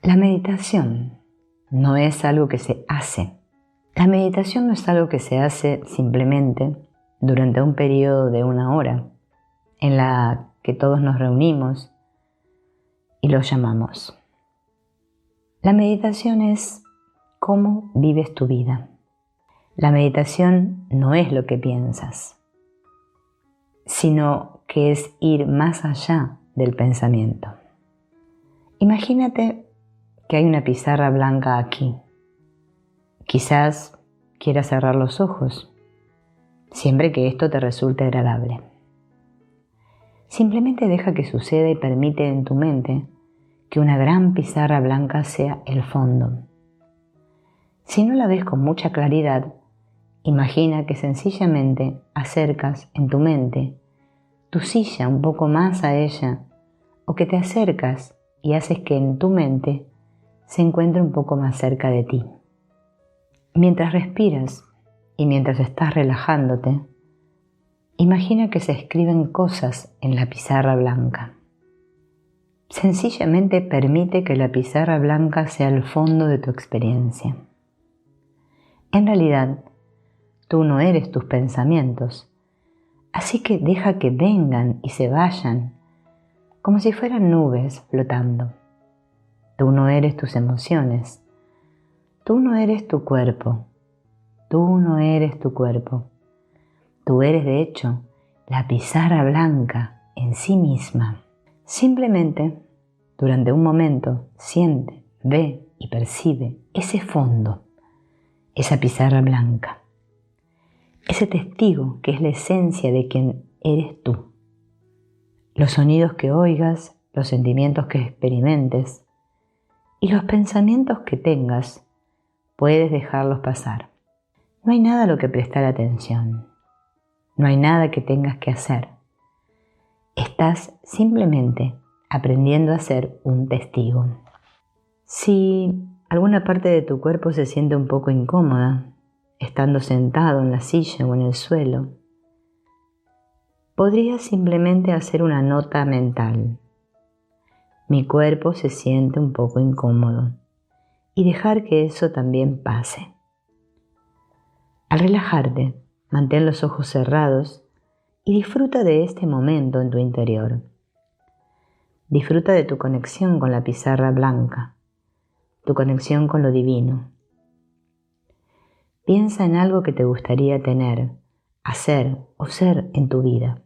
La meditación no es algo que se hace. La meditación no es algo que se hace simplemente durante un periodo de 1 hora en la que todos nos reunimos y lo llamamos. La meditación es cómo vives tu vida. La meditación no es lo que piensas, sino que es ir más allá del pensamiento. Imagínate que hay una pizarra blanca aquí. Quizás quieras cerrar los ojos, siempre que esto te resulte agradable. Simplemente deja que suceda y permite en tu mente que una gran pizarra blanca sea el fondo. Si no la ves con mucha claridad, imagina que sencillamente acercas en tu mente tu silla un poco más a ella, o que te acercas y haces que en tu mente se encuentre un poco más cerca de ti. Mientras respiras y mientras estás relajándote, imagina que se escriben cosas en la pizarra blanca. Sencillamente permite que la pizarra blanca sea el fondo de tu experiencia. En realidad, tú no eres tus pensamientos, así que deja que vengan y se vayan, como si fueran nubes flotando. Tú no eres tus emociones, tú no eres tu cuerpo, tú no eres tu cuerpo. Tú eres, de hecho, la pizarra blanca en sí misma. Simplemente, durante un momento, siente, ve y percibe ese fondo, esa pizarra blanca, ese testigo que es la esencia de quien eres tú. Los sonidos que oigas, los sentimientos que experimentes y los pensamientos que tengas, puedes dejarlos pasar. No hay nada a lo que prestar atención. No hay nada que tengas que hacer. Estás simplemente aprendiendo a ser un testigo. Si alguna parte de tu cuerpo se siente un poco incómoda, estando sentado en la silla o en el suelo, podrías simplemente hacer una nota mental. Mi cuerpo se siente un poco incómodo y dejar que eso también pase. Al relajarte, mantén los ojos cerrados y disfruta de este momento en tu interior. Disfruta de tu conexión con la pizarra blanca, tu conexión con lo divino. Piensa en algo que te gustaría tener, hacer o ser en tu vida.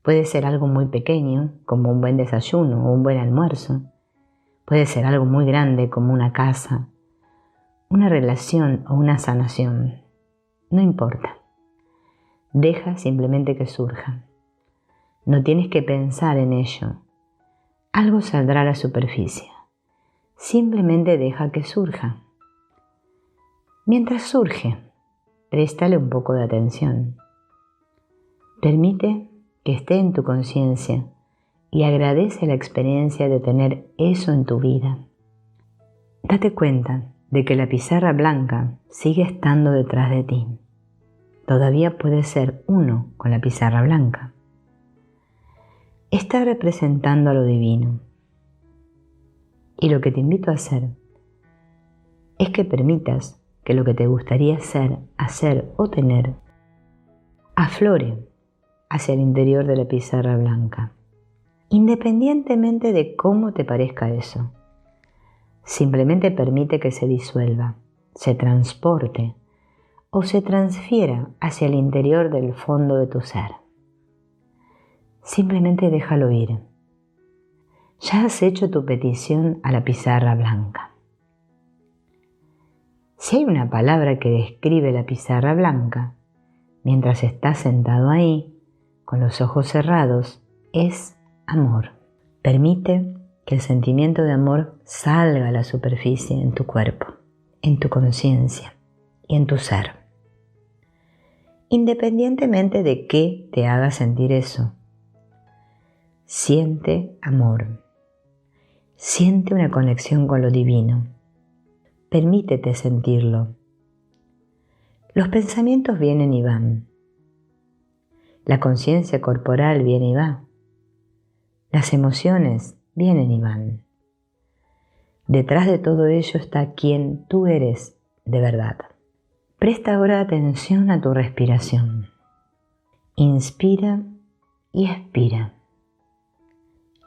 Puede ser algo muy pequeño, como un buen desayuno o un buen almuerzo. Puede ser algo muy grande, como una casa, una relación o una sanación. No importa. Deja simplemente que surja. No tienes que pensar en ello. Algo saldrá a la superficie. Simplemente deja que surja. Mientras surge, préstale un poco de atención. Permite que esté en tu conciencia y agradece la experiencia de tener eso en tu vida. Date cuenta de que la pizarra blanca sigue estando detrás de ti. Todavía puedes ser uno con la pizarra blanca. Está representando a lo divino. Y lo que te invito a hacer es que permitas que lo que te gustaría ser, hacer o tener aflore hacia el interior de la pizarra blanca, independientemente de cómo te parezca eso. Simplemente permite que se disuelva, se transporte o se transfiera hacia el interior del fondo de tu ser. Simplemente déjalo ir. Ya has hecho tu petición a la pizarra blanca. Si hay una palabra que describe la pizarra blanca, mientras estás sentado ahí, con los ojos cerrados, es amor. Permite que el sentimiento de amor salga a la superficie en tu cuerpo, en tu conciencia y en tu ser. Independientemente de qué te haga sentir eso, siente amor. Siente una conexión con lo divino. Permítete sentirlo. Los pensamientos vienen y van. La conciencia corporal viene y va. Las emociones vienen y van. Detrás de todo ello está quien tú eres de verdad. Presta ahora atención a tu respiración. Inspira y expira.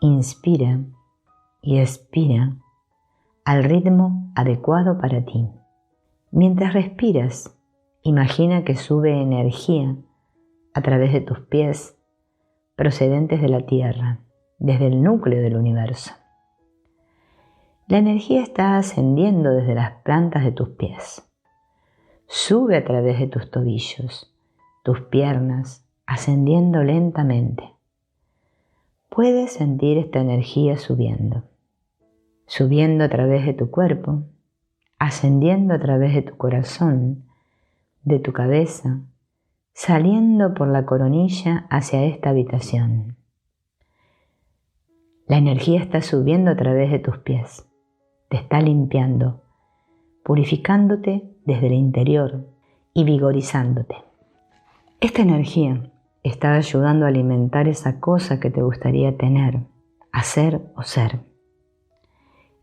Inspira y expira al ritmo adecuado para ti. Mientras respiras, imagina que sube energía a través de tus pies procedentes de la Tierra, desde el núcleo del universo. La energía está ascendiendo desde las plantas de tus pies. Sube a través de tus tobillos, tus piernas, ascendiendo lentamente. Puedes sentir esta energía subiendo a través de tu cuerpo, ascendiendo a través de tu corazón, de tu cabeza, saliendo por la coronilla hacia esta habitación. La energía está subiendo a través de tus pies, te está limpiando, purificándote desde el interior y vigorizándote. Esta energía está ayudando a alimentar esa cosa que te gustaría tener, hacer o ser.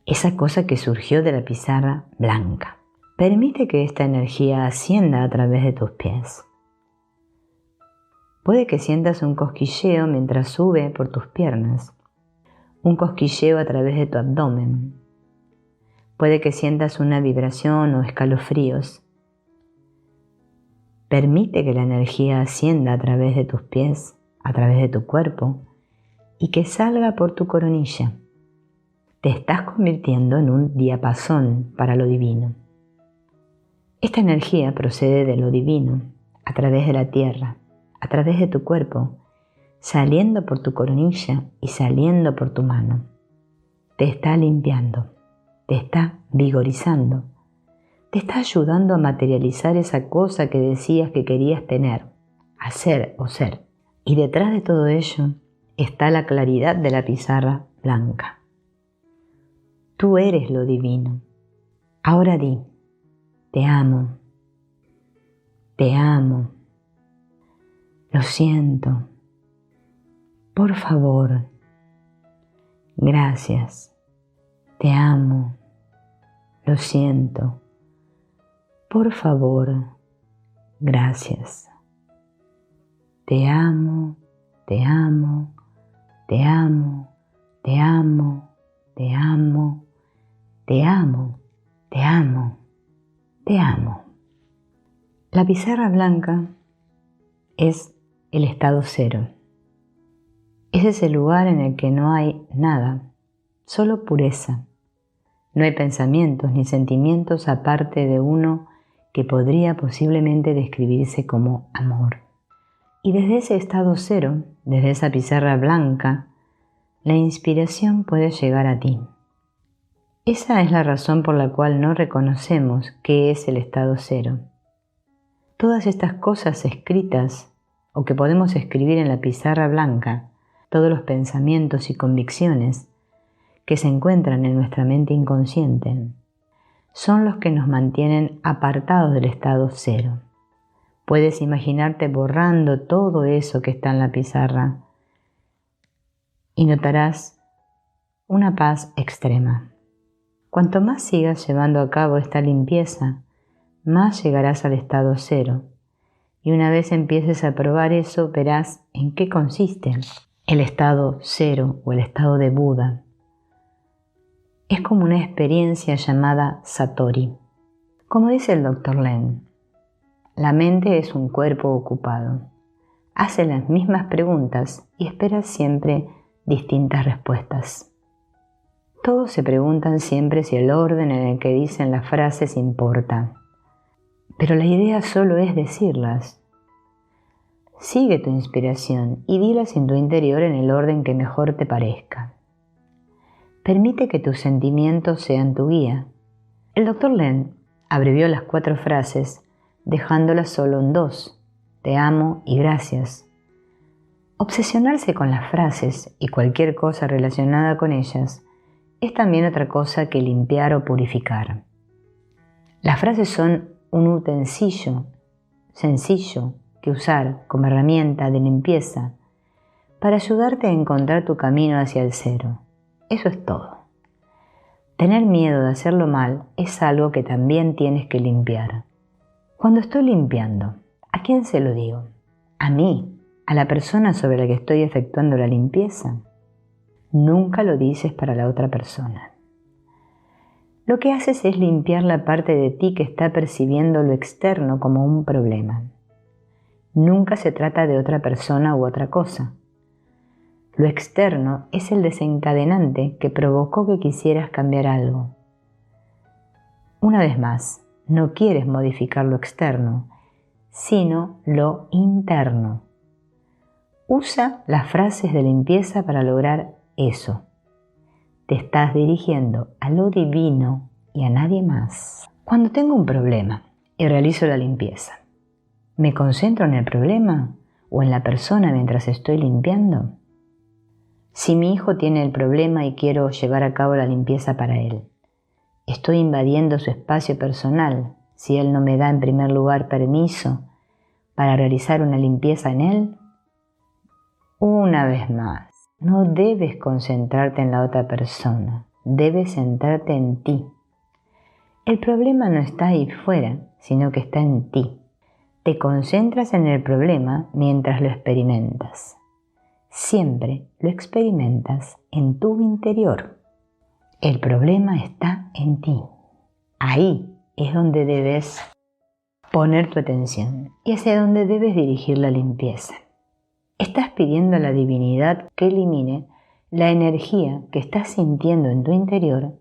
Esa cosa que surgió de la pizarra blanca. Permite que esta energía ascienda a través de tus pies. Puede que sientas un cosquilleo mientras sube por tus piernas, un cosquilleo a través de tu abdomen. Puede que sientas una vibración o escalofríos. Permite que la energía ascienda a través de tus pies, a través de tu cuerpo, y que salga por tu coronilla. Te estás convirtiendo en un diapasón para lo divino. Esta energía procede de lo divino, a través de la tierra, a través de tu cuerpo, saliendo por tu coronilla y saliendo por tu mano. Te está limpiando, te está vigorizando, te está ayudando a materializar esa cosa que decías que querías tener, hacer o ser. Y detrás de todo ello está la claridad de la pizarra blanca. Tú eres lo divino. Ahora di, te amo, lo siento, por favor, gracias, te amo, lo siento, por favor, gracias, te amo, te amo, te amo, te amo, te amo, te amo, te amo, te amo. La pizarra blanca es el estado cero. Es ese lugar en el que no hay nada, solo pureza. No hay pensamientos ni sentimientos aparte de uno que podría posiblemente describirse como amor. Y desde ese estado cero, desde esa pizarra blanca, la inspiración puede llegar a ti. Esa es la razón por la cual no reconocemos qué es el estado cero. Todas estas cosas escritas o que podemos escribir en la pizarra blanca, todos los pensamientos y convicciones que se encuentran en nuestra mente inconsciente, son los que nos mantienen apartados del estado cero. Puedes imaginarte borrando todo eso que está en la pizarra y notarás una paz extrema. Cuanto más sigas llevando a cabo esta limpieza, más llegarás al estado cero. Y una vez empieces a probar eso, verás en qué consiste el estado cero o el estado de Buda. Es como una experiencia llamada Satori. Como dice el Dr. Len, la mente es un cuerpo ocupado. Hace las mismas preguntas y espera siempre distintas respuestas. Todos se preguntan siempre si el orden en el que dicen las frases importa. Pero la idea solo es decirlas. Sigue tu inspiración y dilas en tu interior en el orden que mejor te parezca. Permite que tus sentimientos sean tu guía. El Dr. Len abrevió las 4 frases dejándolas solo en 2, te amo y gracias. Obsesionarse con las frases y cualquier cosa relacionada con ellas es también otra cosa que limpiar o purificar. Las frases son un utensilio sencillo que usar como herramienta de limpieza para ayudarte a encontrar tu camino hacia el cero. Eso es todo. Tener miedo de hacerlo mal es algo que también tienes que limpiar. Cuando estoy limpiando, ¿a quién se lo digo? ¿A mí? ¿A la persona sobre la que estoy efectuando la limpieza? Nunca lo dices para la otra persona. Lo que haces es limpiar la parte de ti que está percibiendo lo externo como un problema. Nunca se trata de otra persona u otra cosa. Lo externo es el desencadenante que provocó que quisieras cambiar algo. Una vez más, no quieres modificar lo externo, sino lo interno. Usa las frases de limpieza para lograr eso. Te estás dirigiendo a lo divino y a nadie más. Cuando tengo un problema y realizo la limpieza, ¿me concentro en el problema o en la persona mientras estoy limpiando? Si mi hijo tiene el problema y quiero llevar a cabo la limpieza para él, ¿estoy invadiendo su espacio personal si él no me da en primer lugar permiso para realizar una limpieza en él? Una vez más, no debes concentrarte en la otra persona, debes centrarte en ti. El problema no está ahí fuera, sino que está en ti. Te concentras en el problema mientras lo experimentas. Siempre lo experimentas en tu interior. El problema está en ti. Ahí es donde debes poner tu atención y hacia donde debes dirigir la limpieza. Estás pidiendo a la divinidad que elimine la energía que estás sintiendo en tu interior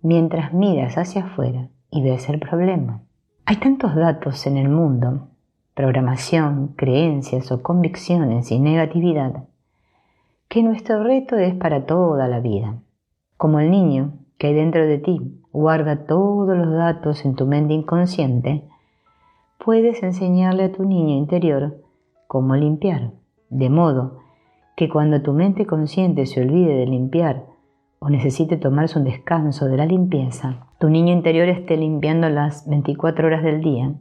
mientras miras hacia afuera y ves el problema. Hay tantos datos en el mundo, programación, creencias o convicciones y negatividad, que nuestro reto es para toda la vida. Como el niño que hay dentro de ti guarda todos los datos en tu mente inconsciente, puedes enseñarle a tu niño interior cómo limpiar, de modo que cuando tu mente consciente se olvide de limpiar o necesite tomarse un descanso de la limpieza, tu niño interior esté limpiando las 24 horas del día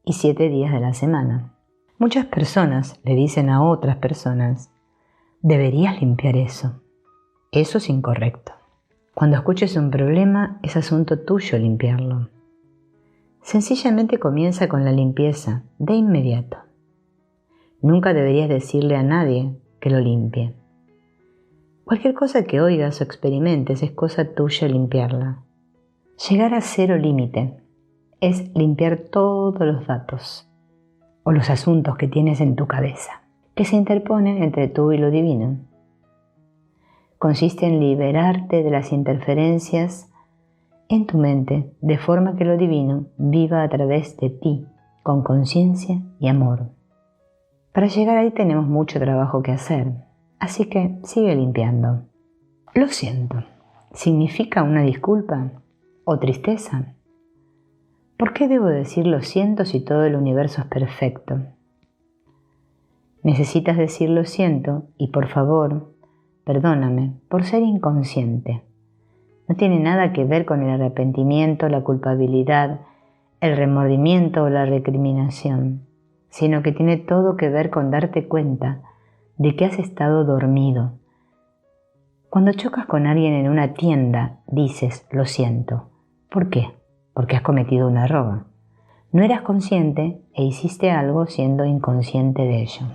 y 7 días de la semana. Muchas personas le dicen a otras personas: deberías limpiar eso. Eso es incorrecto. Cuando escuches un problema, es asunto tuyo limpiarlo. Sencillamente comienza con la limpieza de inmediato. Nunca deberías decirle a nadie que lo limpie. Cualquier cosa que oigas o experimentes es cosa tuya limpiarla. Llegar a cero límite es limpiar todos los datos o los asuntos que tienes en tu cabeza, que se interponen entre tú y lo divino. Consiste en liberarte de las interferencias en tu mente, de forma que lo divino viva a través de ti, con conciencia y amor. Para llegar ahí tenemos mucho trabajo que hacer, así que sigue limpiando. Lo siento, ¿significa una disculpa o tristeza? ¿Por qué debo decir lo siento si todo el universo es perfecto? Necesitas decir lo siento y por favor, perdóname por ser inconsciente. No tiene nada que ver con el arrepentimiento, la culpabilidad, el remordimiento o la recriminación, sino que tiene todo que ver con darte cuenta de que has estado dormido. Cuando chocas con alguien en una tienda, dices lo siento. ¿Por qué? Porque has cometido un error. No eras consciente e hiciste algo siendo inconsciente de ello.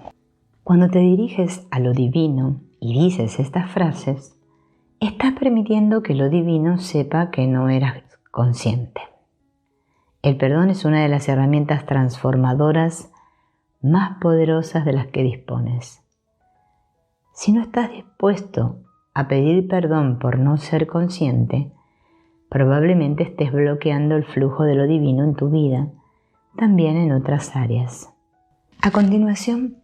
Cuando te diriges a lo divino y dices estas frases, estás permitiendo que lo divino sepa que no eras consciente. El perdón es una de las herramientas transformadoras más poderosas de las que dispones. Si no estás dispuesto a pedir perdón por no ser consciente, probablemente estés bloqueando el flujo de lo divino en tu vida, también en otras áreas. A continuación,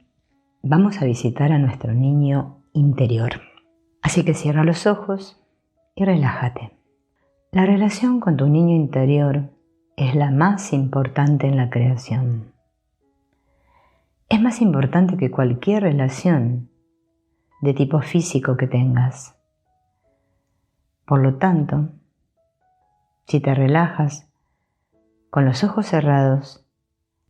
vamos a visitar a nuestro niño interior. Así que cierra los ojos y relájate. La relación con tu niño interior es la más importante en la creación. Es más importante que cualquier relación de tipo físico que tengas. Por lo tanto, si te relajas con los ojos cerrados,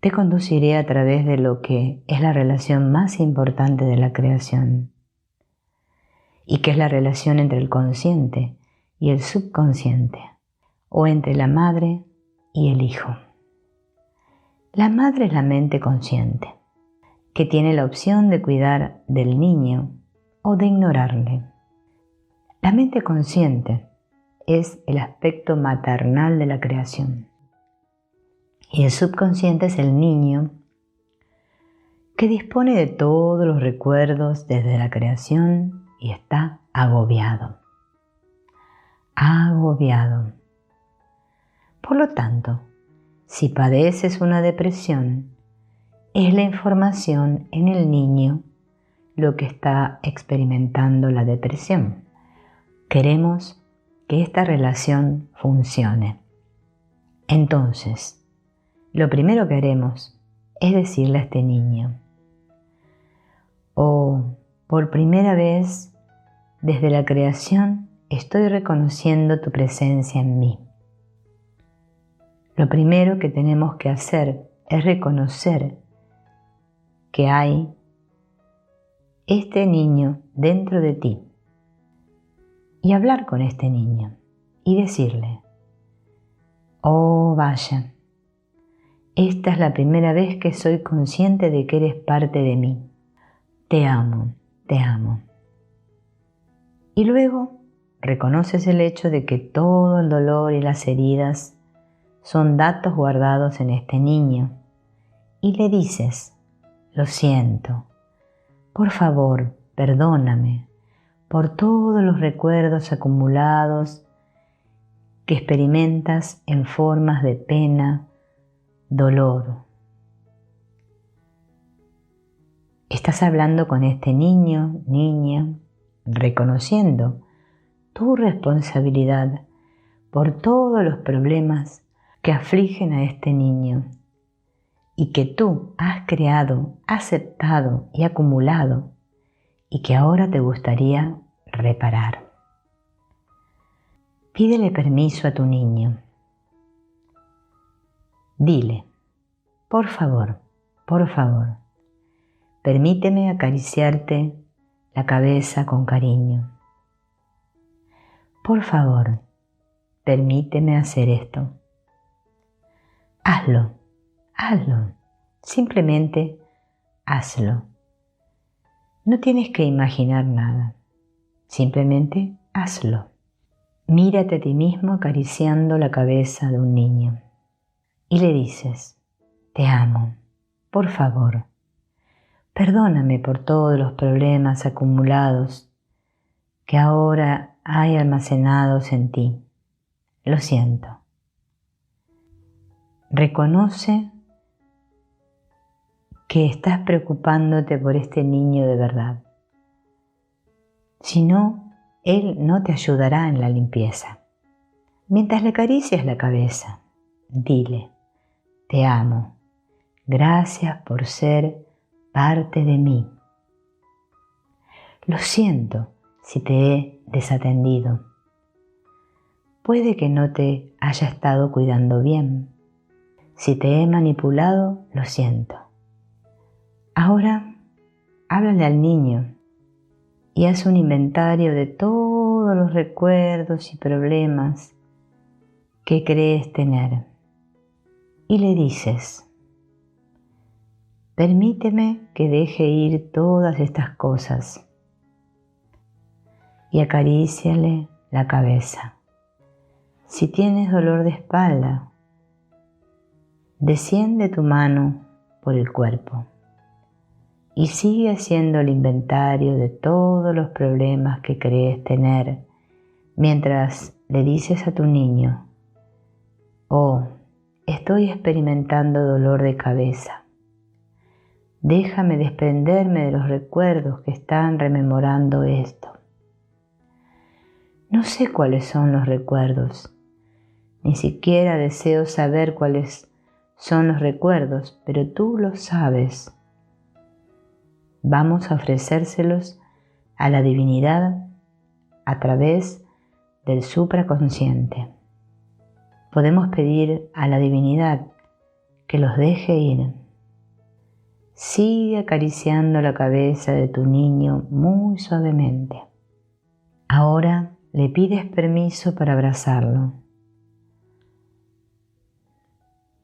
te conduciré a través de lo que es la relación más importante de la creación y que es la relación entre el consciente y el subconsciente, o entre la madre y el hijo. La madre es la mente consciente, que tiene la opción de cuidar del niño o de ignorarle. La mente consciente es el aspecto maternal de la creación. Y el subconsciente es el niño que dispone de todos los recuerdos desde la creación y está agobiado. Agobiado. Por lo tanto, si padeces una depresión, es la información en el niño lo que está experimentando la depresión. Queremos que esta relación funcione. Entonces, lo primero que haremos es decirle a este niño: oh, por primera vez desde la creación estoy reconociendo tu presencia en mí. Lo primero que tenemos que hacer es reconocer que hay este niño dentro de ti y hablar con este niño y decirle: oh, vaya, esta es la primera vez que soy consciente de que eres parte de mí. Te amo, te amo. Y luego reconoces el hecho de que todo el dolor y las heridas son datos guardados en este niño y le dices: lo siento, por favor, perdóname por todos los recuerdos acumulados que experimentas en formas de pena, dolor. Estás hablando con este niño, niña, reconociendo tu responsabilidad por todos los problemas que afligen a este niño y que tú has creado, aceptado y acumulado y que ahora te gustaría reparar. Pídele permiso a tu niño. Dile: por favor, permíteme acariciarte la cabeza con cariño. Por favor, permíteme hacer esto. Hazlo, simplemente hazlo. No tienes que imaginar nada, simplemente hazlo. Mírate a ti mismo acariciando la cabeza de un niño y le dices: te amo, por favor, perdóname por todos los problemas acumulados que ahora hay almacenados en ti. Lo siento. Reconoce que estás preocupándote por este niño de verdad. Si no, él no te ayudará en la limpieza. Mientras le acaricias la cabeza, dile: te amo, gracias por ser parte de mí. Lo siento si te he desatendido. Puede que no te haya estado cuidando bien. Si te he manipulado, lo siento. Ahora, háblale al niño y haz un inventario de todos los recuerdos y problemas que crees tener. Y le dices: permíteme que deje ir todas estas cosas. Y acaríciale la cabeza. Si tienes dolor de espalda, desciende tu mano por el cuerpo y sigue haciendo el inventario de todos los problemas que crees tener mientras le dices a tu niño: oh, estoy experimentando dolor de cabeza. Déjame desprenderme de los recuerdos que están rememorando esto. No sé cuáles son los recuerdos, ni siquiera deseo saber cuáles son los recuerdos, pero tú lo sabes. Vamos a ofrecérselos a la divinidad a través del supraconsciente. Podemos pedir a la divinidad que los deje ir. Sigue acariciando la cabeza de tu niño muy suavemente. Ahora le pides permiso para abrazarlo.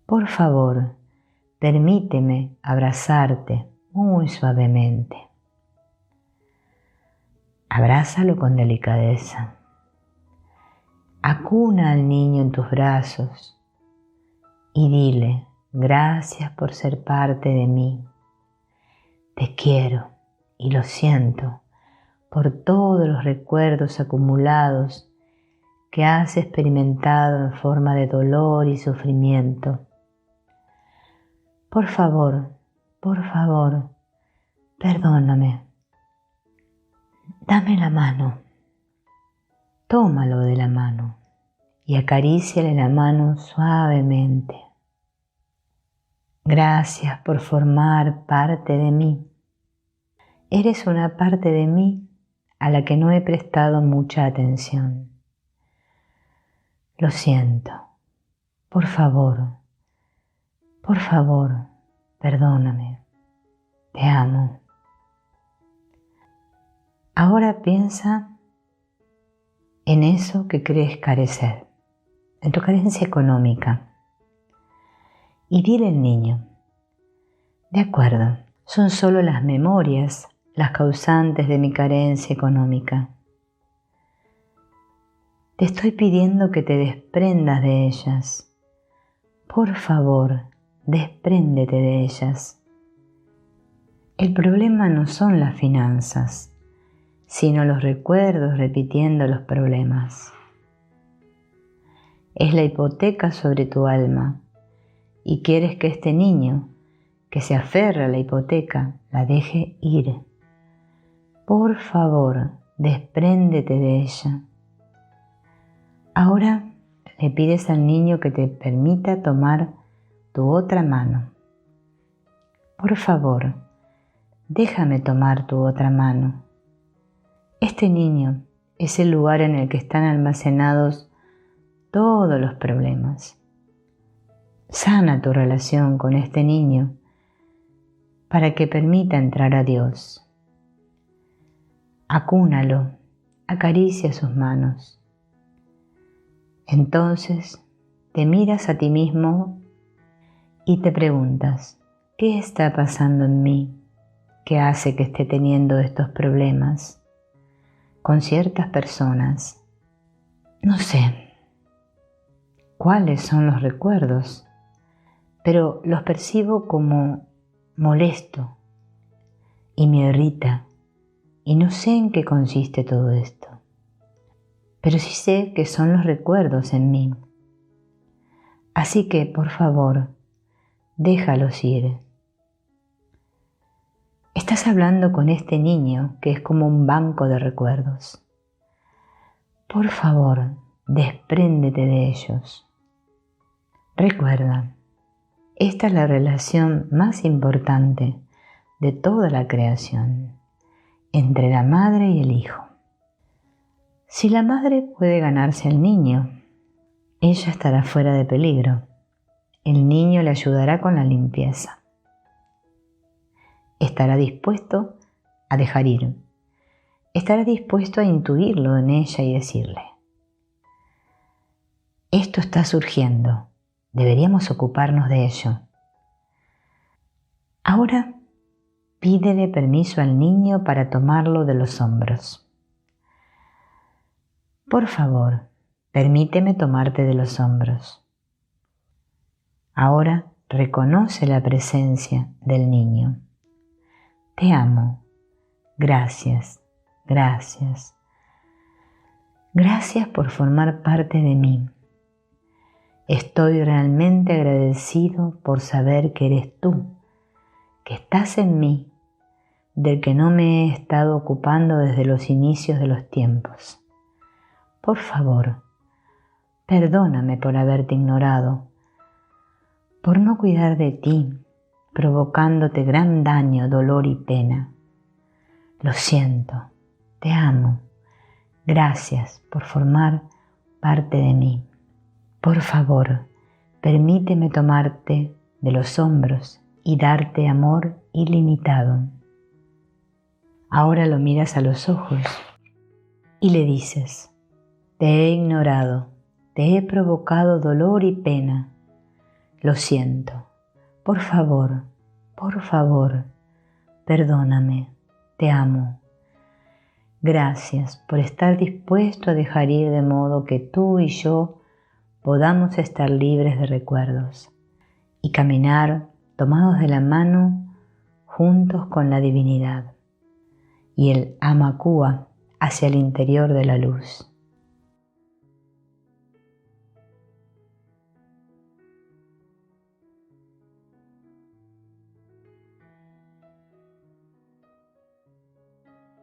Por favor, permíteme abrazarte muy suavemente. Abrázalo con delicadeza. Acuna al niño en tus brazos y dile: gracias por ser parte de mí. Te quiero y lo siento por todos los recuerdos acumulados que has experimentado en forma de dolor y sufrimiento. Por favor, perdóname. Dame la mano. Tómalo de la mano y acaríciale la mano suavemente. Gracias por formar parte de mí. Eres una parte de mí a la que no he prestado mucha atención. Lo siento. Por favor, perdóname. Te amo. Ahora piensa en eso que crees carecer, en tu carencia económica. Y dile al niño: de acuerdo, son solo las memorias las causantes de mi carencia económica. Te estoy pidiendo que te desprendas de ellas. Por favor, despréndete de ellas. El problema no son las finanzas, sino los recuerdos repitiendo los problemas. Es la hipoteca sobre tu alma y quieres que este niño, que se aferra a la hipoteca, la deje ir. Por favor, despréndete de ella. Ahora le pides al niño que te permita tomar tu otra mano. Por favor, déjame tomar tu otra mano. Este niño es el lugar en el que están almacenados todos los problemas. Sana tu relación con este niño para que permita entrar a Dios. Acúnalo, acaricia sus manos. Entonces te miras a ti mismo y te preguntas: ¿qué está pasando en mí que hace que esté teniendo estos problemas con ciertas personas? No sé cuáles son los recuerdos, pero los percibo como molesto y me irrita y no sé en qué consiste todo esto. Pero sí sé que son los recuerdos en mí. Así que, por favor, déjalos ir. Estás hablando con este niño que es como un banco de recuerdos. Por favor, despréndete de ellos. Recuerda, esta es la relación más importante de toda la creación, entre la madre y el hijo. Si la madre puede ganarse al niño, ella estará fuera de peligro. El niño le ayudará con la limpieza. Estará dispuesto a dejar ir. Estará dispuesto a intuirlo en ella y decirle: esto está surgiendo, deberíamos ocuparnos de ello. Ahora pídele permiso al niño para tomarlo de los hombros. Por favor, permíteme tomarte de los hombros. Ahora reconoce la presencia del niño. Te amo. Gracias, gracias. Gracias por formar parte de mí. Estoy realmente agradecido por saber que eres tú, que estás en mí, del que no me he estado ocupando desde los inicios de los tiempos. Por favor, perdóname por haberte ignorado, por no cuidar de ti, provocándote gran daño, dolor y pena. Lo siento, te amo. Gracias por formar parte de mí. Por favor, permíteme tomarte de los hombros y darte amor ilimitado. Ahora lo miras a los ojos y le dices: Te he ignorado, te he provocado dolor y pena. Lo siento. Por favor, perdóname. Te amo. Gracias por estar dispuesto a dejar ir de modo que tú y yo podamos estar libres de recuerdos y caminar tomados de la mano juntos con la divinidad y el Amakua hacia el interior de la luz.